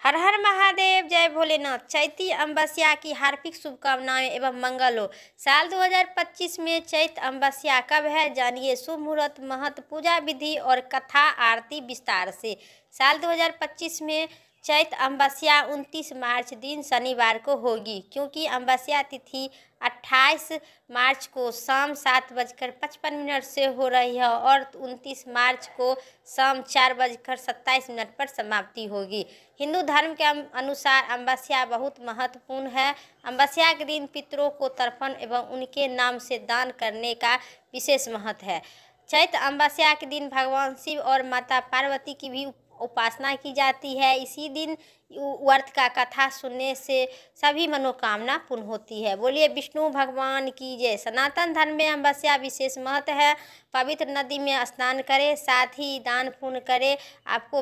हर हर महादेव, जय भोलेनाथ। चैती अमावस्या की हार्दिक शुभकामनाएं एवं मंगल हो। साल 2025 में चैत अमावस्या कब है, जानिए शुभ मुहूर्त, महत्व, पूजा विधि और कथा आरती विस्तार से। साल 2025 में चैत अमावस्या 29 मार्च दिन शनिवार को होगी, क्योंकि अमावस्या तिथि 28 मार्च को शाम 7:55 से हो रही है और 29 मार्च को शाम 4:27 पर समाप्ति होगी। हिंदू धर्म के अनुसार अमावस्या बहुत महत्वपूर्ण है। अमावस्या के दिन पितरों को तर्पण एवं उनके नाम से दान करने का विशेष महत्व है। चैत अमावस्या के दिन भगवान शिव और माता पार्वती की भी उपासना की जाती है। इसी दिन व्रत का कथा सुनने से सभी मनोकामना पूर्ण होती है। बोलिए विष्णु भगवान की जय। सनातन धर्म में अमावस्या विशेष महत्व है। पवित्र नदी में स्नान करें, साथ ही दान पुण्य करें, आपको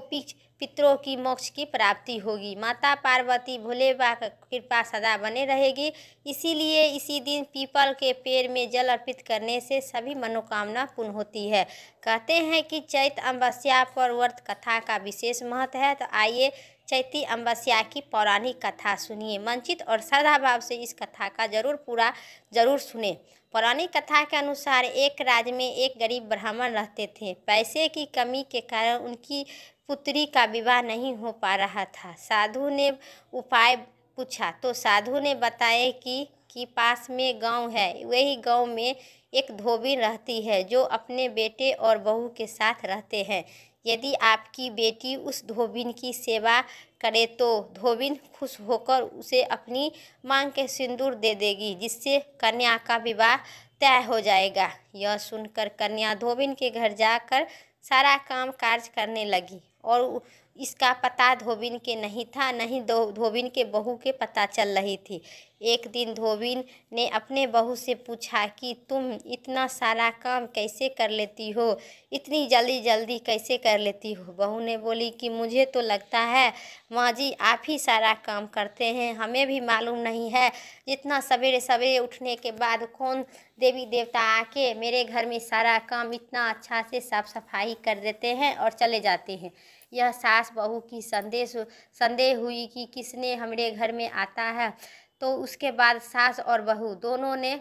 पितरों की मोक्ष की प्राप्ति होगी। माता पार्वती भोले बाबा की कृपा सदा बने रहेगी। इसीलिए इसी दिन पीपल के पेड़ में जल अर्पित करने से सभी मनोकामना पूर्ण होती है। कहते हैं कि चैत अमावस्या पर व्रत कथा का विशेष महत्व है। तो आइए चैती अमावस्या की पौराणिक कथा सुनिए। मंचित और श्रद्धा भाव से इस कथा का जरूर सुने। पौराणिक कथा के अनुसार एक राज्य में एक गरीब ब्राह्मण रहते थे। पैसे की कमी के कारण उनकी पुत्री का विवाह नहीं हो पा रहा था। साधु ने उपाय पूछा तो साधु ने बताया कि पास में गांव है। वही गांव में एक धोबी रहती है जो अपने बेटे और बहू के साथ रहते हैं। यदि आपकी बेटी उस धोबिन की सेवा करे तो धोबिन खुश होकर उसे अपनी मांग के सिंदूर दे देगी, जिससे कन्या का विवाह तय हो जाएगा। यह सुनकर कन्या धोबिन के घर जाकर सारा काम काज करने लगी और इसका पता धोबिन के नहीं था, नहीं धोबिन के बहू के पता चल रही थी। एक दिन धोबिन ने अपने बहू से पूछा कि तुम इतना सारा काम कैसे कर लेती हो, इतनी जल्दी कैसे कर लेती हो। बहू ने बोली कि मुझे तो लगता है माँ जी आप ही सारा काम करते हैं, हमें भी मालूम नहीं है। इतना सवेरे सवेरे उठने के बाद कौन देवी देवता आके मेरे घर में सारा काम इतना अच्छा से साफ सफाई कर देते हैं और चले जाते हैं। यह सास बहू की संदेह हुई कि किसने हमारे घर में आता है। तो उसके बाद सास और बहू दोनों ने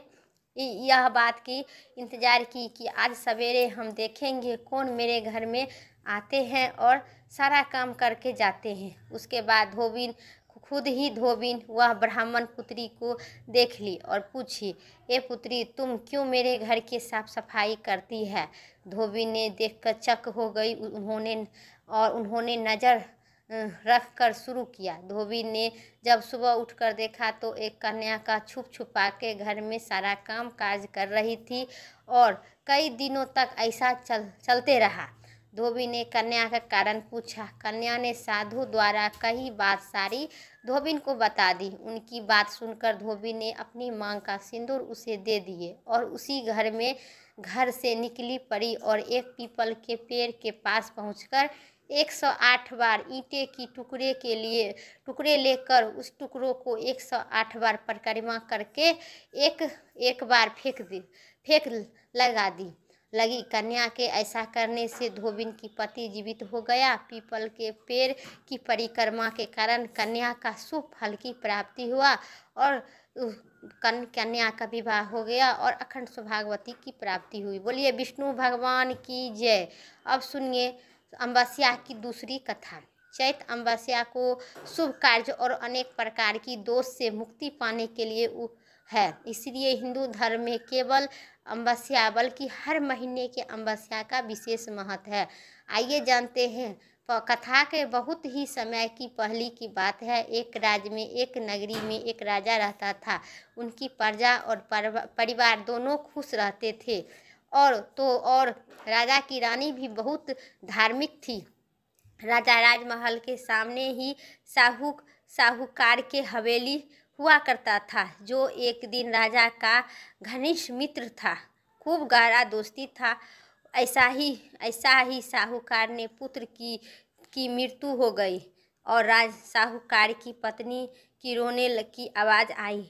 यह बात की इंतज़ार की कि आज सवेरे हम देखेंगे कौन मेरे घर में आते हैं और सारा काम करके जाते हैं। उसके बाद धोबिन वह ब्राह्मण पुत्री को देख ली और पूछी, ए पुत्री तुम क्यों मेरे घर की साफ सफाई करती है। धोबिन ने देखकर चक हो गई। उन्होंने नज़र रख कर शुरू किया। धोबिन ने जब सुबह उठकर देखा तो एक कन्या का छुपा के घर में सारा काम काज कर रही थी और कई दिनों तक ऐसा चलते रहा। धोबी ने कन्या का कारण पूछा। कन्या ने साधु द्वारा कही बात सारी धोबिन को बता दी। उनकी बात सुनकर धोबी ने अपनी मांग का सिंदूर उसे दे दिए और उसी घर से निकली पड़ी और एक पीपल के पेड़ के पास पहुंचकर 108 बार ईंटे की टुकड़े लेकर उस टुकड़ों को 108 बार परिक्रमा करके एक बार फेंक लगी। कन्या के ऐसा करने से धोबिन की पति जीवित हो गया। पीपल के पेड़ की परिक्रमा के कारण कन्या का शुभ फल की प्राप्ति हुआ और कन्या का विवाह हो गया और अखंड सौभाग्यवती की प्राप्ति हुई। बोलिए विष्णु भगवान की जय। अब सुनिए अमावस्या की दूसरी कथा। चैत अमावस्या को शुभ कार्य और अनेक प्रकार की दोष से मुक्ति पाने के लिए है। इसलिए हिंदू धर्म में केवल अमावस्या बल्कि हर महीने के अमावस्या का विशेष महत्व है। आइए जानते हैं। कथा के बहुत ही समय की पहले की बात है। एक राज्य में एक नगरी में एक राजा रहता था। उनकी प्रजा और परिवार दोनों खुश रहते थे और राजा की रानी भी बहुत धार्मिक थी। राजा राजमहल के सामने ही साहूकार के हवेली हुआ करता था, जो एक दिन राजा का घनिष्ठ मित्र था। खूब गहरा दोस्ती था। ऐसा ही साहूकार ने पुत्र की मृत्यु हो गई और साहूकार की पत्नी की रोने की आवाज़ आई।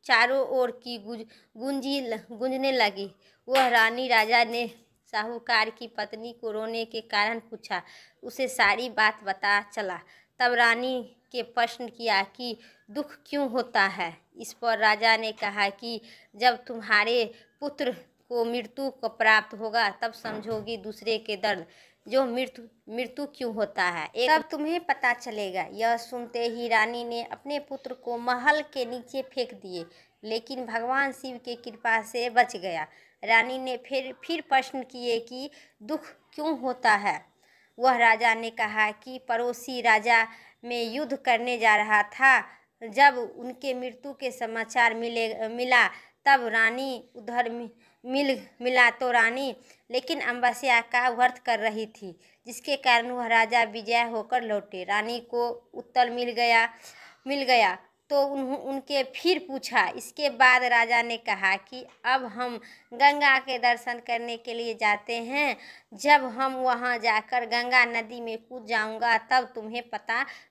चारों ओर की गूंजने लगी। वह रानी राजा ने साहूकार की पत्नी को रोने के कारण पूछा। उसे सारी बात पता चला। तब रानी के प्रश्न किया कि दुख क्यों होता है। इस पर राजा ने कहा कि जब तुम्हारे पुत्र को मृत्यु को प्राप्त होगा तब समझोगी दूसरे के दर्द, जो मृत्यु क्यों होता है, तब तुम्हें पता चलेगा। यह सुनते ही रानी ने अपने पुत्र को महल के नीचे फेंक दिए, लेकिन भगवान शिव की कृपा से बच गया। रानी ने फिर प्रश्न किए कि दुख क्यों होता है। वह राजा ने कहा कि पड़ोसी राजा में युद्ध करने जा रहा था, जब उनके मृत्यु के समाचार मिला तब रानी उधर मिला तो रानी लेकिन अमावस्या का व्रत कर रही थी, जिसके कारण वह राजा विजय होकर लौटे। रानी को उत्तर मिल गया तो उनके फिर पूछा। इसके बाद राजा ने कहा कि अब हम गंगा के दर्शन करने के लिए जाते हैं। जब हम वहां जाकर गंगा नदी में कूद जाऊंगा तब तुम्हें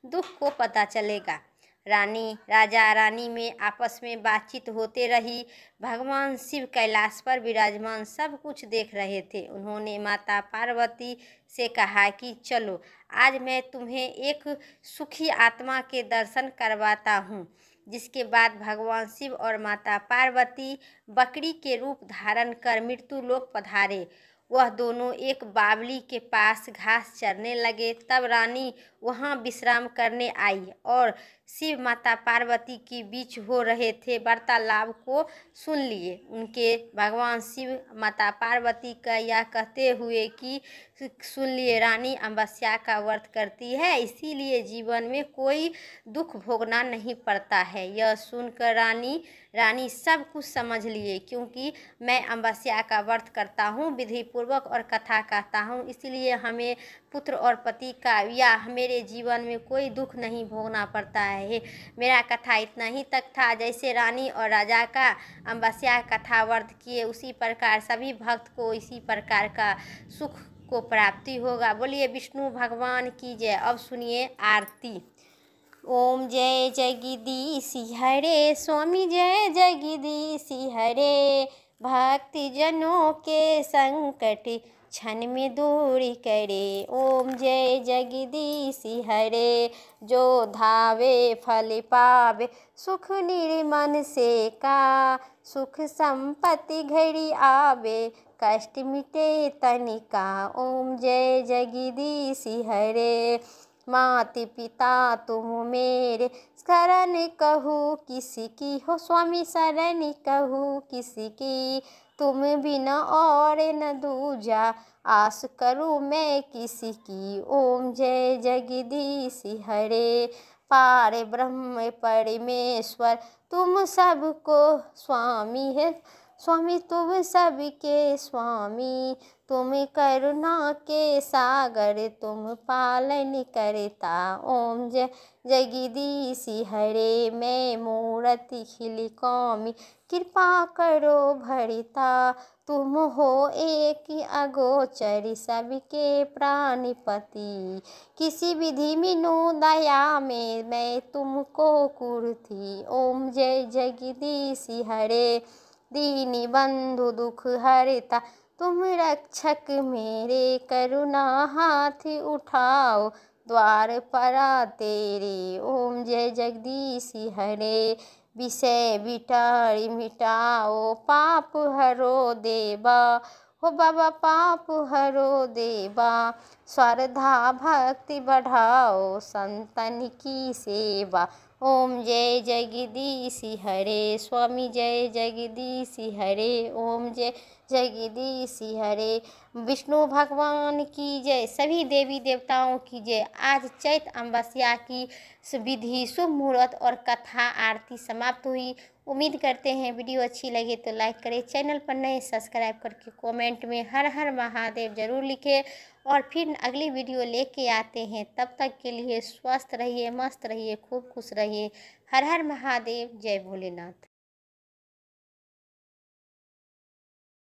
दुख को पता चलेगा। राजा रानी में आपस में बातचीत होते रही। भगवान शिव कैलाश पर विराजमान सब कुछ देख रहे थे। उन्होंने माता पार्वती से कहा कि चलो आज मैं तुम्हें एक सुखी आत्मा के दर्शन करवाता हूँ। जिसके बाद भगवान शिव और माता पार्वती बकरी के रूप धारण कर मृत्यु लोक पधारे। वह दोनों एक बावली के पास घास चरने लगे। तब रानी वहां विश्राम करने आई और शिव माता पार्वती के बीच हो रहे थे वार्तालाप को सुन लिए। उनके भगवान शिव माता पार्वती का यह कहते हुए कि सुन लिए, रानी अमावस्या का व्रत करती है, इसीलिए जीवन में कोई दुख भोगना नहीं पड़ता है। यह सुनकर रानी सब कुछ समझ लिए, क्योंकि मैं अमावस्या का व्रत करता हूँ, विधि पूर्वक और कथा कहता हूँ, इसलिए हमें पुत्र और पति का या मेरे जीवन में कोई दुख नहीं भोगना पड़ता है। मेरा कथा इतना ही तक था। जैसे रानी और राजा का अमावस्या कथा व्रत किए, उसी प्रकार सभी भक्त को इसी प्रकार का सुख को प्राप्ति होगा। बोलिए विष्णु भगवान की जय। अब सुनिए आरती। ओम जय जगदीश हरे, स्वामी जय जगदीश हरे, भक्ति जनों के संकट क्षण में दूर करे। ओम जय जगदीश हरे, जो धावे फल पावे, सुख निर्मन से का, सुख संपत्ति घड़ी आवे, कष्ट मिटे तनिका। ओम जय जगदीश हरे, मात पिता तुम मेरे, शरण कहूँ किसी की हो स्वामी, शरण कहूँ किसी की, तुम बिना और न दूजा, आस करूँ मैं किसी की। ओम जय जगदीश हरे, पार ब्रह्म परमेश्वर तुम सबको स्वामी है, स्वामी तुम सबके स्वामी, तुम करुणा के सागर, तुम पालन करता। ओम जय जगदीश हरे, मैं मूर्ति खिली कौमी, कृपा करो भरिता, तुम हो एक अगोचर, सबके प्राणपति, किसी विधि मीनू दया में मैं तुमको कुर्ती। ओम जय जगदीश हरे, दीनी बंधु दुख हरता, तुम रक्षक मेरे, करुणा हाथ उठाओ, द्वार परा तेरे। ओम जय जगदीश हरे, विषय बिटारी मिटाओ, पाप हरो देवा, हो बाबा पाप हरो देवा, श्रद्धा भक्ति बढ़ाओ, संतन की सेवा। ओम जय जगदीश हरे, स्वामी जय जगदीश हरे, ओम जय जगदीश हरे। विष्णु भगवान की जय, सभी देवी देवताओं की जय। आज चैत अमावस्या की विधि शुभ मुहूर्त और कथा आरती समाप्त हुई। उम्मीद करते हैं वीडियो अच्छी लगे तो लाइक करें, चैनल पर नए सब्सक्राइब करके कमेंट में हर हर महादेव जरूर लिखें, और फिर अगली वीडियो लेके आते हैं। तब तक के लिए स्वस्थ रहिए, मस्त रहिए, खूब खुश रहिए। हर हर महादेव, जय भोलेनाथ।